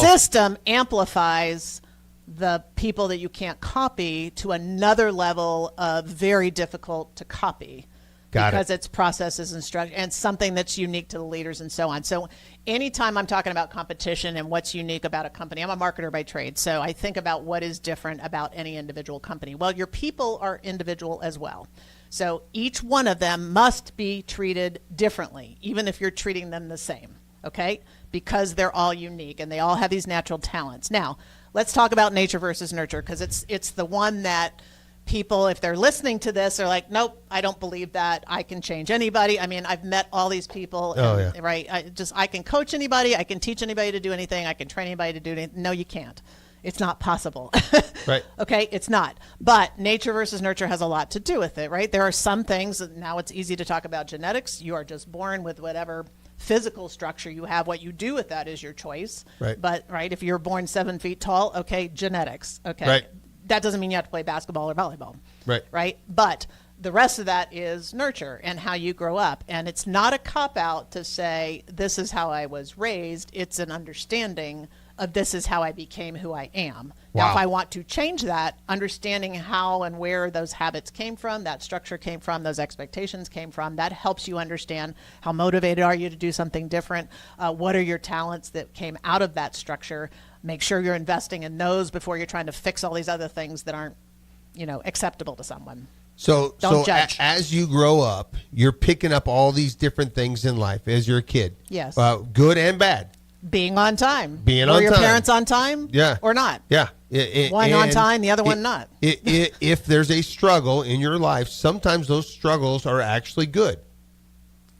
system amplifies the people that you can't copy to another level of very difficult to copy. Because it's processes and structure and something that's unique to the leaders and so on. So anytime I'm talking about competition and what's unique about a company, I'm a marketer by trade. So I think about what is different about any individual company. Well, your people are individual as well. So each one of them must be treated differently, even if you're treating them the same, okay? Because they're all unique and they all have these natural talents. Now, let's talk about nature versus nurture, because it's the one that people, if they're listening to this, are like, nope, I don't believe that. I can change anybody. I mean, I've met all these people, right? I can coach anybody. I can teach anybody to do anything. I can train anybody to do anything. No, you can't. It's not possible. Right. Okay, it's not. But nature versus nurture has a lot to do with it, right? There are some things that now it's easy to talk about genetics. You are just born with whatever physical structure you have. What you do with that is your choice. Right. But if you're born 7 feet tall, okay, genetics. Okay. Right. That doesn't mean you have to play basketball or volleyball. Right. Right. But the rest of that is nurture and how you grow up. And it's not a cop-out to say, this is how I was raised. It's an understanding this is how I became who I am. Wow. Now, if I want to change that, understanding how and where those habits came from, that structure came from, those expectations came from, that helps you understand how motivated are you to do something different. What are your talents that came out of that structure? Make sure you're investing in those before you're trying to fix all these other things that aren't, acceptable to someone. So judge. As you grow up, you're picking up all these different things in life as you're a kid. Yes. Good and bad. Being on time. Being Were on your time. parents on time? Yeah. Or not? Yeah. One on time, the other one not. If there's a struggle in your life, sometimes those struggles are actually good.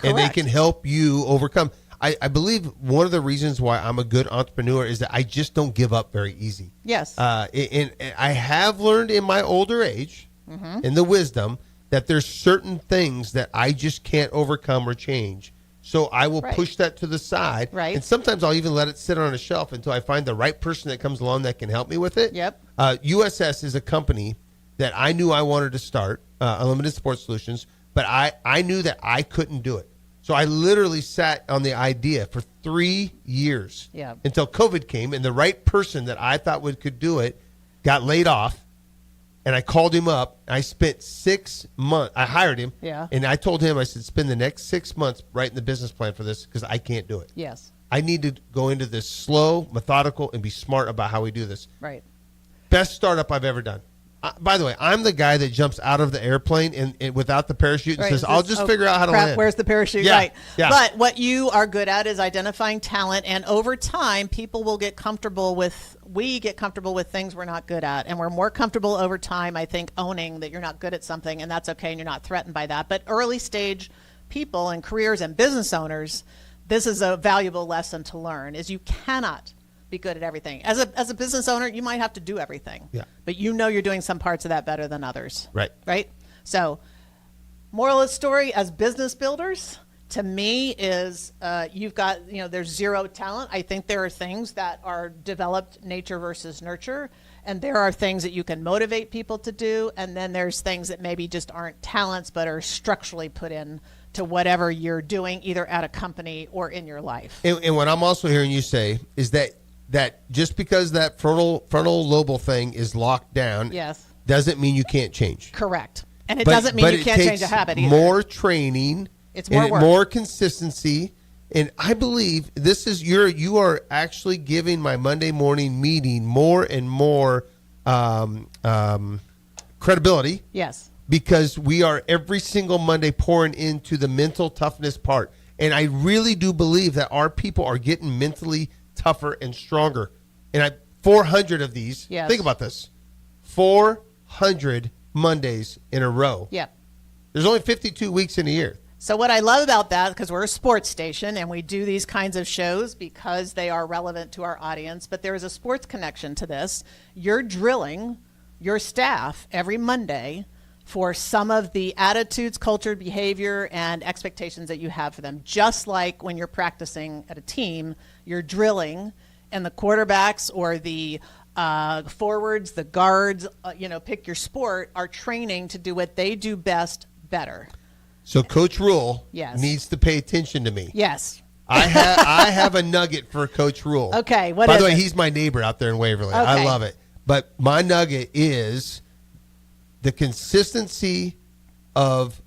And they Correct. can help you overcome. I believe one of the reasons why I'm a good entrepreneur is that I just don't give up very easy. Yes. And I have learned in my older age, Mm-hmm. in the wisdom, that there's certain things that I just can't overcome or change. So I will Right. push that to the side. Right. And sometimes I'll even let it sit on a shelf until I find the right person that comes along that can help me with it. Yep. USS is a company that I knew I wanted to start, Unlimited Sports Solutions, but I knew that I couldn't do it. So I literally sat on the idea for 3 years Yeah. until COVID came, and the right person that I thought could do it got laid off. And I called him up. I spent 6 months. I hired him. Yeah. And I told him, I said, spend the next 6 months writing the business plan for this because I can't do it. Yes. I need to go into this slow, methodical, and be smart about how we do this. Right. Best startup I've ever done. By the way, I'm the guy that jumps out of the airplane and without the parachute and Right. says, I'll just figure out how to crap, land. Where's the parachute? Yeah, Right. yeah. But what you are good at is identifying talent, and over time, people will get comfortable with. We get comfortable with things we're not good at, and we're more comfortable over time, I think, owning that you're not good at something, and that's okay, and you're not threatened by that. But early stage people and careers and business owners, this is a valuable lesson to learn: is you cannot be good at everything. As a business owner, you might have to do everything. Yeah. But you're doing some parts of that better than others. Right. Right? So, moral of the story, as business builders, to me is you've got, there's zero talent. I think there are things that are developed nature versus nurture. And there are things that you can motivate people to do. And then there's things that maybe just aren't talents, but are structurally put in to whatever you're doing, either at a company or in your life. And what I'm also hearing you say is that just because that frontal lobal thing is locked down, Yes. doesn't mean you can't change. Correct. And it doesn't mean you can't change a habit either. More training. It's more and work. More consistency. And I believe this is you are actually giving my Monday morning meeting more and more credibility. Yes. Because we are every single Monday pouring into the mental toughness part. And I really do believe that our people are getting mentally tougher and stronger. And 400 of these. Yes. Think about this. 400 Mondays in a row. Yeah. There's only 52 weeks in a year. So what I love about that, because we're a sports station and we do these kinds of shows because they are relevant to our audience, but there is a sports connection to this. You're drilling your staff every Monday for some of the attitudes, culture, behavior, and expectations that you have for them. Just like when you're practicing at a team, you're drilling, and the quarterbacks or the forwards, the guards, pick your sport, are training to do what they do best better. So Coach Rule Yes. needs to pay attention to me. Yes. I have a nugget for Coach Rule. Okay, what By is the way, it? he's my neighbor out there in Waverly. Okay. I love it. But my nugget is the consistency of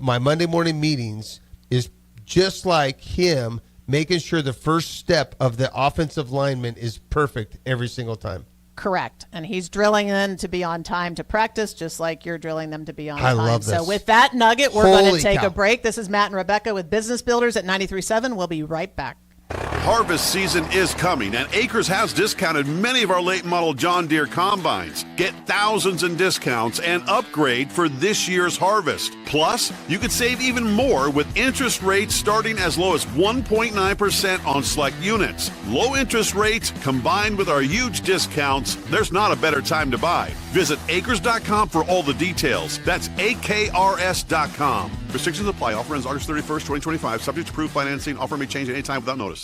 my Monday morning meetings is just like him making sure the first step of the offensive lineman is perfect every single time. Correct. And he's drilling them to be on time to practice, just like you're drilling them to be on I time. love So this. with that nugget, we're going Holy to take cow. a break. This is Matt and Rebecca with Business Builders at 93.7. We'll be right back. Harvest season is coming, and Acres has discounted many of our late model John Deere combines. Get thousands in discounts and upgrade for this year's harvest. Plus, you could save even more with interest rates starting as low as 1.9% on select units. Low interest rates combined with our huge discounts, there's not a better time to buy. Visit acres.com for all the details. That's AKRS.com. Restrictions apply. Offer ends August 31st, 2025. Subject to approved financing. Offer may change at any time without notice.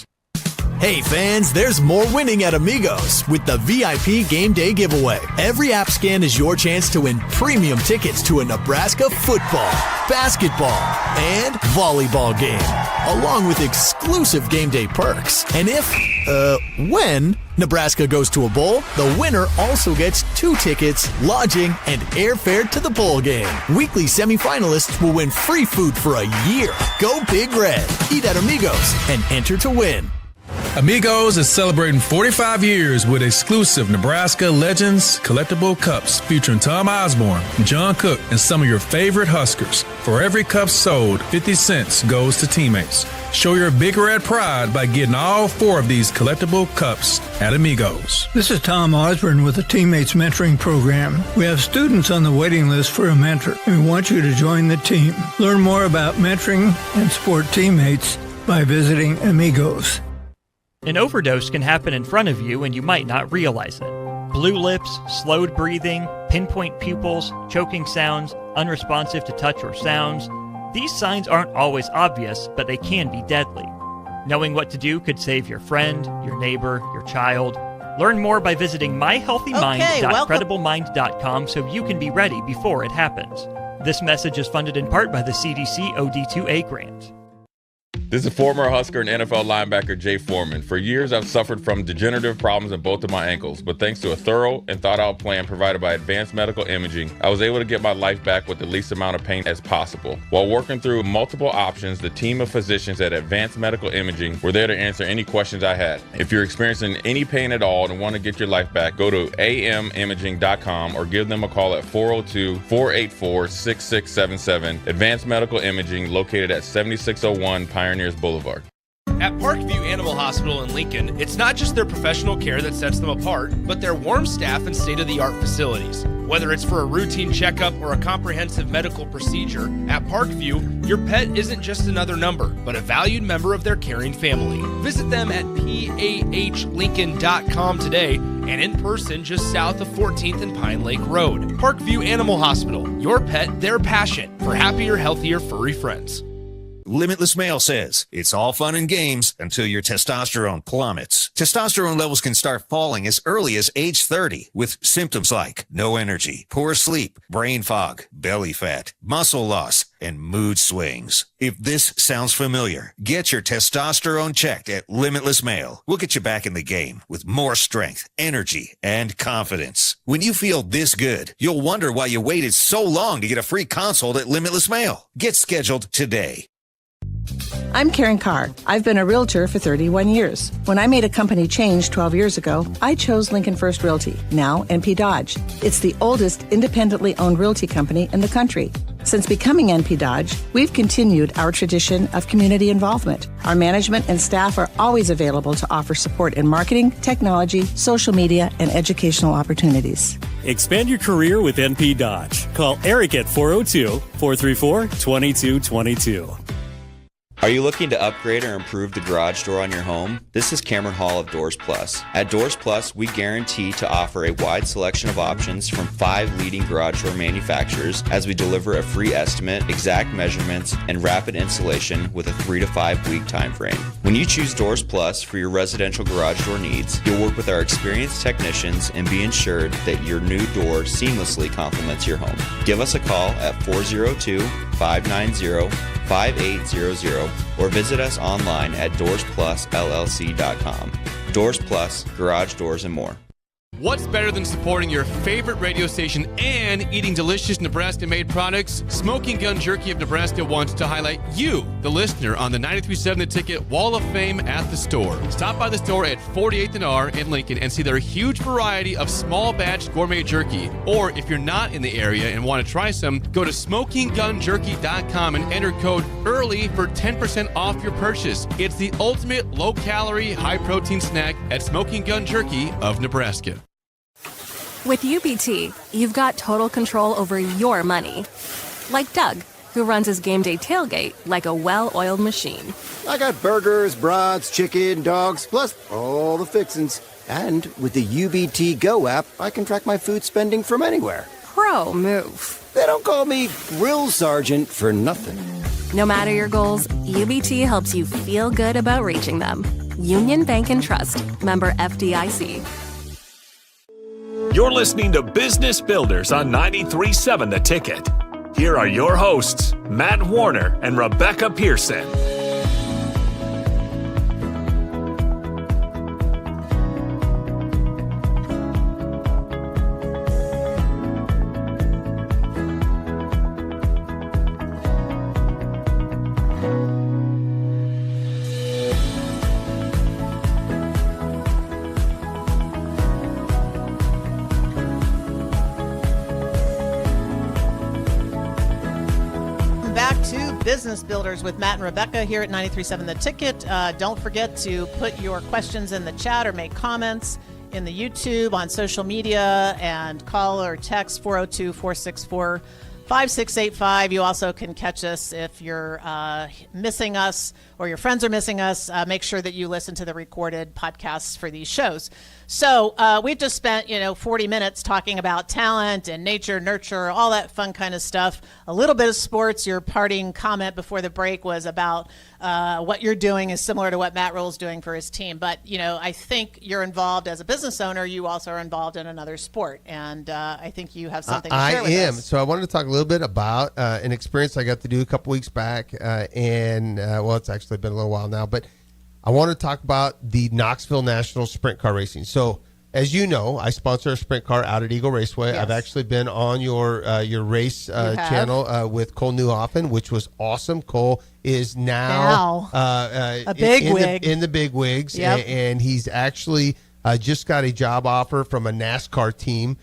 Hey fans, there's more winning at Amigos with the VIP Game Day giveaway. Every app scan is your chance to win premium tickets to a Nebraska football, basketball, and volleyball game, along with exclusive game day perks. And when Nebraska goes to a bowl, the winner also gets 2 tickets, lodging, and airfare to the bowl game. Weekly semifinalists will win free food for a year. Go Big Red. Eat at Amigos and enter to win. Amigos is celebrating 45 years with exclusive Nebraska Legends collectible cups featuring Tom Osborne, John Cook, and some of your favorite Huskers. For every cup sold, 50 cents goes to teammates. Show your Big Red pride by getting all 4 of these collectible cups at Amigos. This is Tom Osborne with the Teammates Mentoring Program. We have students on the waiting list for a mentor, and we want you to join the team. Learn more about mentoring and support teammates by visiting Amigos. An overdose can happen in front of you and you might not realize it. Blue lips, slowed breathing, pinpoint pupils, choking sounds, unresponsive to touch or sounds. These signs aren't always obvious, but they can be deadly. Knowing what to do could save your friend, your neighbor, your child. Learn more by visiting myhealthymind.crediblemmind.com so you can be ready before it happens. This message is funded in part by the CDC OD2A grant. This is former Husker and NFL linebacker Jay Foreman. For years, I've suffered from degenerative problems in both of my ankles, but thanks to a thorough and thought-out plan provided by Advanced Medical Imaging, I was able to get my life back with the least amount of pain as possible. While working through multiple options, the team of physicians at Advanced Medical Imaging were there to answer any questions I had. If you're experiencing any pain at all and want to get your life back, go to amimaging.com or give them a call at 402-484-6677. Advanced Medical Imaging, located at 7601 Pioneers Boulevard. At Parkview Animal Hospital in Lincoln, it's not just their professional care that sets them apart, but their warm staff and state-of-the-art facilities. Whether it's for a routine checkup or a comprehensive medical procedure, at Parkview, your pet isn't just another number, but a valued member of their caring family. Visit them at PAHLincoln.com today and in person just south of 14th and Pine Lake Road. Parkview Animal Hospital, your pet, their passion, for happier, healthier, furry friends. Limitless Male says, it's all fun and games until your testosterone plummets. Testosterone levels can start falling as early as age 30 with symptoms like no energy, poor sleep, brain fog, belly fat, muscle loss, and mood swings. If this sounds familiar, get your testosterone checked at Limitless Male. We'll get you back in the game with more strength, energy, and confidence. When you feel this good, you'll wonder why you waited so long to get a free consult at Limitless Male. Get scheduled today. I'm Karen Carr. I've been a realtor for 31 years. When I made a company change 12 years ago, I chose Lincoln First Realty, now NP Dodge. It's the oldest independently owned realty company in the country. Since becoming NP Dodge, we've continued our tradition of community involvement. Our management and staff are always available to offer support in marketing, technology, social media, and educational opportunities. Expand your career with NP Dodge. Call Eric at 402-434-2222. Are you looking to upgrade or improve the garage door on your home? This is Cameron Hall of Doors Plus. At Doors Plus, we guarantee to offer a wide selection of options from 5 leading garage door manufacturers as we deliver a free estimate, exact measurements, and rapid installation with a 3 to 5 week time frame. When you choose Doors Plus for your residential garage door needs, you'll work with our experienced technicians and be ensured that your new door seamlessly complements your home. Give us a call at 402-590-5800 or visit us online at DoorsPlusLLC.com. Doors Plus, garage doors and more. What's better than supporting your favorite radio station and eating delicious Nebraska-made products? Smoking Gun Jerky of Nebraska wants to highlight you, the listener, on the 93.7 The Ticket Wall of Fame at the store. Stop by the store at 48th and R in Lincoln and see their huge variety of small batch gourmet jerky. Or if you're not in the area and want to try some, go to SmokingGunJerky.com and enter code EARLY for 10% off your purchase. It's the ultimate low-calorie, high-protein snack at Smoking Gun Jerky of Nebraska. With UBT, you've got total control over your money. Like Doug, who runs his game day tailgate like a well-oiled machine. I got burgers, brats, chicken, dogs, plus all the fixins'. And with the UBT Go app, I can track my food spending from anywhere. Pro move. They don't call me Grill Sergeant for nothing. No matter your goals, UBT helps you feel good about reaching them. Union Bank and Trust, member FDIC. You're listening to Business Builders on 93.7 The Ticket. Here are your hosts, Matt Warner and Rebecca Pearson. Business Builders with Matt and Rebecca here at 93.7 The Ticket. Don't forget to put your questions in the chat or make comments in the YouTube, on social media, and call or text 402-464-5685. You also can catch us if you're missing us or your friends are missing us. Make sure that you listen to the recorded podcasts for these shows. So we've just spent, 40 minutes talking about talent and nature, nurture, all that fun kind of stuff. A little bit of sports. Your parting comment before the break was about what you're doing is similar to what Matt Rhule's doing for his team. But, I think you're involved as a business owner. You also are involved in another sport. And I think you have something to share with us. I am. So I wanted to talk a little bit about an experience I got to do a couple weeks back. It's actually been a little while now. But I want to talk about the Knoxville National Sprint Car Racing. So, as you know, I sponsor a sprint car out at Eagle Raceway. Yes. I've actually been on your race channel with Cole Newhoffen, which was awesome. Cole is now a big wig. In the big wigs, yep. and he's actually just got a job offer from a NASCAR team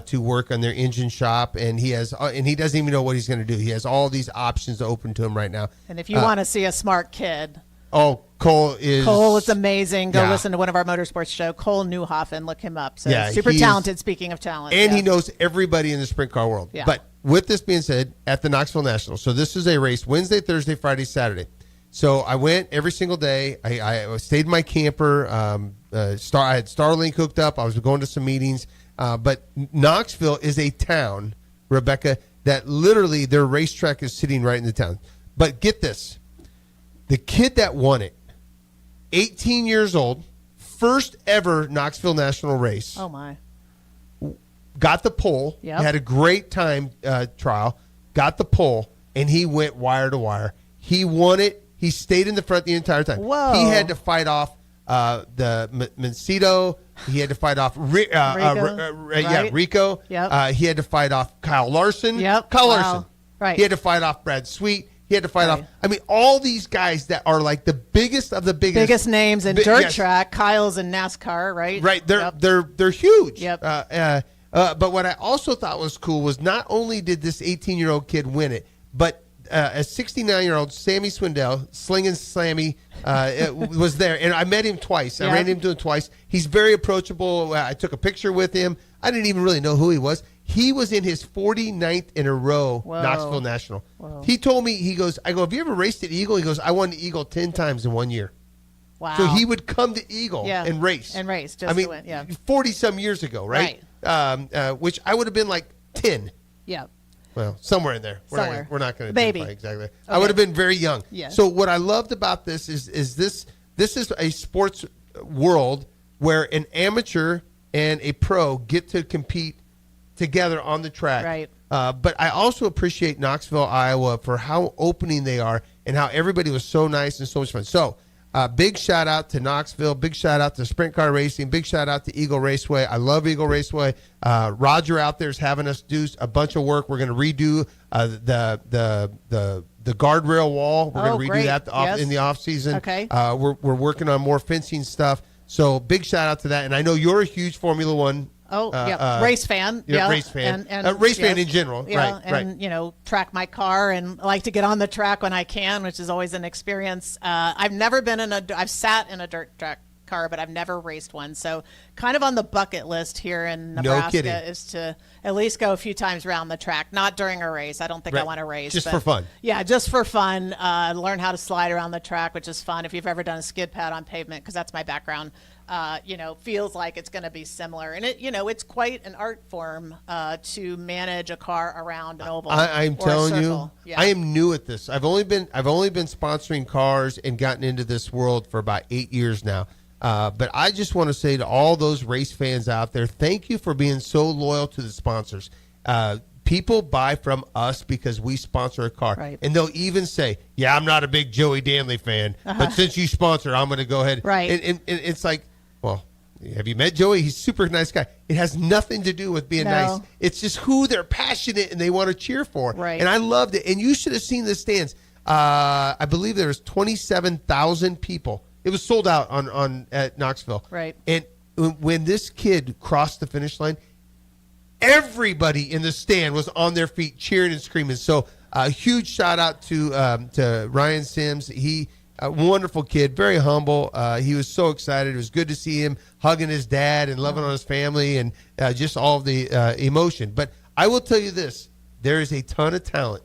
to work on their engine shop, and he doesn't even know what he's going to do. He has all these options open to him right now. And if you want to see a smart kid. Oh, Cole is amazing. Go listen to one of our motorsports show. Cole Newhoffen, look him up. So super talented, speaking of talent. And he knows everybody in the sprint car world. Yeah. But with this being said, at the Knoxville National, so this is a race Wednesday, Thursday, Friday, Saturday. So I went every single day. I stayed in my camper. I had Starlink hooked up. I was going to some meetings. But Knoxville is a town, Rebecca, that literally their racetrack is sitting right in the town. But get this. The kid that won it, 18 years old, first ever Knoxville National race. Oh, my. Got the pole. Yep. Had a great time trial. Got the pole, and he went wire to wire. He won it. He stayed in the front the entire time. Whoa. He had to fight off the Macedo. He had to fight off Rico. Yep. He had to fight off Kyle Larson. Yep. Kyle Larson. Right. He had to fight off Brad Sweet. He had to fight off. I mean, all these guys that are like the biggest of the biggest names in dirt track. Kyle's in NASCAR, right? Right. They're huge. Yep. But what I also thought was cool was not only did this 18-year-old kid win it, but a 69-year-old Sammy Swindell, Slingin' Sammy, was there, and I met him twice. I ran into him twice. He's very approachable. I took a picture with him. I didn't even really know who he was. He was in his 49th in a row Knoxville National. Whoa. He told me, I go, have you ever raced at Eagle? He goes, I won the Eagle 10 times in 1 year. Wow. So he would come to Eagle and race. Just to win, 40-some years ago, right? Which I would have been like 10. Yeah. Well, somewhere in there. We're not going to Baby. identify exactly. Okay. I would have been very young. Yeah. So what I loved about this is this is a sports world where an amateur and a pro get to compete together on the track. Right. But I also appreciate Knoxville, Iowa for how opening they are and how everybody was so nice and so much fun. So big shout out to Knoxville. Big shout out to Sprint Car Racing. Big shout out to Eagle Raceway. I love Eagle Raceway. Roger out there is having us do a bunch of work. We're going to redo the guardrail wall. We're going to redo that in the off season. Okay. We're working on more fencing stuff. So big shout out to that. And I know you're a huge Formula One. Race fan. Race fan. And race fan in general. Yeah, right. And, track my car and like to get on the track when I can, which is always an experience. I've never been I've sat in a dirt track car, but I've never raced one. So kind of on the bucket list here in Nebraska is to at least go a few times around the track, not during a race. I don't think I want to race. Just for fun. Yeah, just for fun. Learn how to slide around the track, which is fun. If you've ever done a skid pad on pavement, because that's my background, feels like it's going to be similar. And it's quite an art form to manage a car around an oval. I'm telling you, yeah. I am new at this. I've only been sponsoring cars and gotten into this world for about 8 years now. But I just want to say to all those race fans out there, thank you for being so loyal to the sponsors. People buy from us because we sponsor a car. Right. And they'll even say, yeah, I'm not a big Joey Danley fan, but since you sponsor, I'm going to go ahead. Right. And it's like, well, have you met Joey? He's a super nice guy. It has nothing to do with being nice. It's just who they're passionate and they want to cheer for. Right. And I loved it. And you should have seen the stands. I believe there was 27,000 people. It was sold out at Knoxville. Right. And when this kid crossed the finish line, everybody in the stand was on their feet cheering and screaming. So a huge shout out to Ryan Sims. He a wonderful kid, very humble. He was so excited. It was good to see him hugging his dad and loving on his family and just all of the emotion. But I will tell you this, there is a ton of talent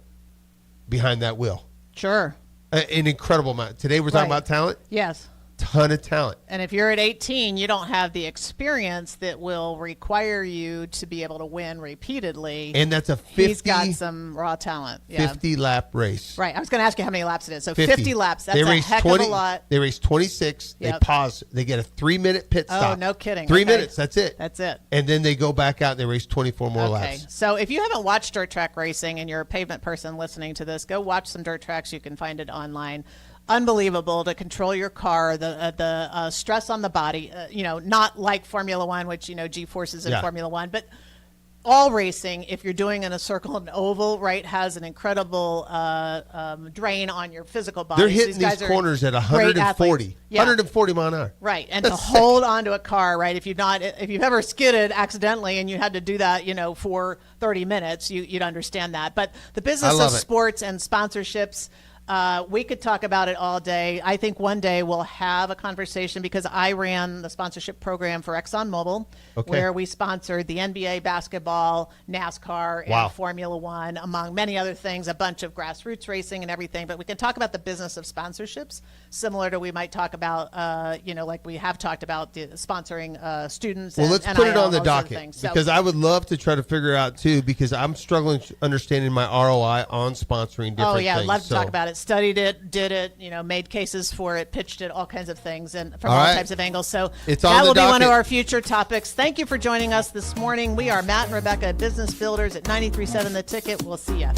behind that wheel. Sure. An incredible amount. Today we're talking about talent. Yes. Ton of talent. And if you're at 18, you don't have the experience that will require you to be able to win repeatedly. And that's a 50. He's got some raw talent. Yeah. 50-lap race. Right. I was going to ask you how many laps it is. So 50 laps. That's a heck of a lot. They race 26. Yep. They pause. They get a 3-minute pit stop. Oh, no kidding. 3 minutes. That's it. That's it. And then they go back out and they race 24 more laps. Okay. So if you haven't watched dirt track racing and you're a pavement person listening to this, go watch some dirt tracks. You can find it online. Unbelievable to control your car, the stress on the body, not like Formula One, which, G-forces in Formula One, but all racing, if you're doing in a circle and oval, right, has an incredible drain on your physical body. They're hitting these corners at 140, 140 mile an hour. Right, and to hold onto a car, right, if you've ever skidded accidentally and you had to do that, for 30 minutes, you'd understand that. But the business of sports and sponsorships, we could talk about it all day. I think one day we'll have a conversation because I ran the sponsorship program for ExxonMobil, where we sponsored the NBA basketball, NASCAR, and Formula One, among many other things, a bunch of grassroots racing and everything. But we can talk about the business of sponsorships, similar to we might talk about, like we have talked about the sponsoring students. Well, let's put it on the docket because So, I would love to try to figure out too, because I'm struggling understanding my ROI on sponsoring different things. I'd love to talk about it. Studied it, did it, made cases for it, pitched it, all kinds of things, and from all types of angles. So that will be one of our future topics. Thank you for joining us this morning. We are Matt and Rebecca, Business Builders at 93.7 The Ticket. We'll see you.